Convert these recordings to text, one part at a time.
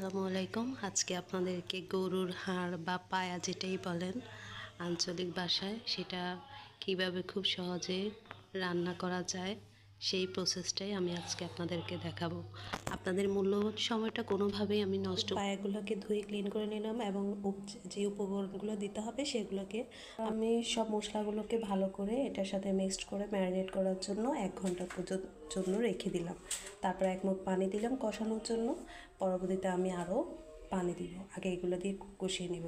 আসসালামু আলাইকুম। আজকে আপনাদেরকে গরুর হাড় বা পায়া যেটাই বলেন আঞ্চলিক ভাষায়, সেটা কিভাবে খুব সহজে রান্না করা যায় সেই প্রসেসটাই আমি আজকে আপনাদেরকে দেখাবো। আপনাদের মূল্যবান সময়টা কোনোভাবেই আমি নষ্ট পায়াগুলোকে ধুয়ে ক্লিন করে নিলাম এবং যে উপকরণগুলো দিতে হবে সেগুলোকে আমি সব মশলাগুলোকে ভালো করে এটার সাথে মিক্সড করে ম্যারিনেট করার জন্য 1 ঘন্টা জন্য রেখে দিলাম। তারপর 1 মগ পানি দিলাম কষানোর জন্য। পরবর্তীতে আমি আরও পানি দিব, আগে এগুলো দিয়ে কষিয়ে নেব।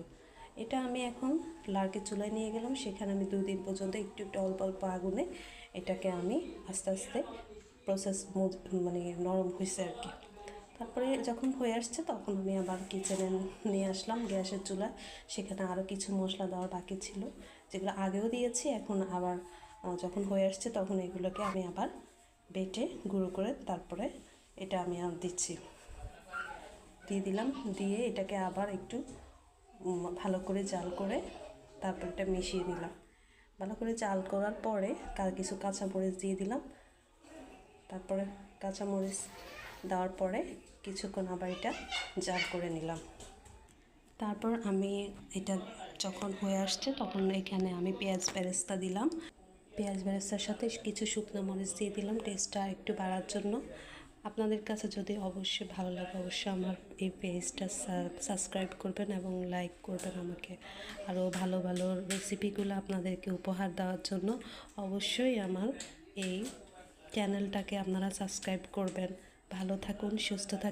এটা আমি এখন লার্কের চুলায় নিয়ে গেলাম, সেখানে আমি 2 দিন পর্যন্ত একটু একটু অল্প অল্প আগুনে এটাকে আমি আস্তে আস্তে প্রসেস মানে নরম হয়েছে আর কি। তারপরে যখন হয়ে আসছে তখন আমি আবার কিচেনে নিয়ে আসলাম গ্যাসের চুলায়। সেখানে আরও কিছু মশলা দেওয়ার বাকি ছিল, যেগুলো আগেও দিয়েছি। এখন আবার যখন হয়ে আসছে তখন এগুলোকে আমি আবার বেটে গুঁড়ো করে তারপরে এটা আমি আর দিচ্ছি, দিয়ে দিলাম। দিয়ে এটাকে আবার একটু ভালো করে জাল করে তারপর এটা মিশিয়ে নিলাম। ভালো করে জাল করার পরে কিছু কাঁচামরিচ দিয়ে দিলাম। তারপরে কাঁচামরিচ দেওয়ার পরে কিছুক্ষণ আবার এটা জাল করে নিলাম। তারপর আমি এটা যখন হয়ে আসছে তখন এখানে আমি পেঁয়াজ বেরেস্তা দিলাম। পেঁয়াজ বেরেস্তার সাথে কিছু শুকনো মরিচ দিয়ে দিলাম টেস্টটা একটু বাড়ার জন্য। আপনাদের কাছে যদি অবশ্যই ভালো লাগে অবশ্যই আমার এই পেজটা সাবস্ক্রাইব করবেন এবং লাইক করবেন। আমাকে আরও ভালো ভালো রেসিপিগুলো আপনাদেরকে উপহার দেওয়ার জন্য অবশ্যই আমার এই চ্যানেলটাকে আপনারা সাবস্ক্রাইব করবেন। ভালো থাকুন, সুস্থ থাকুন।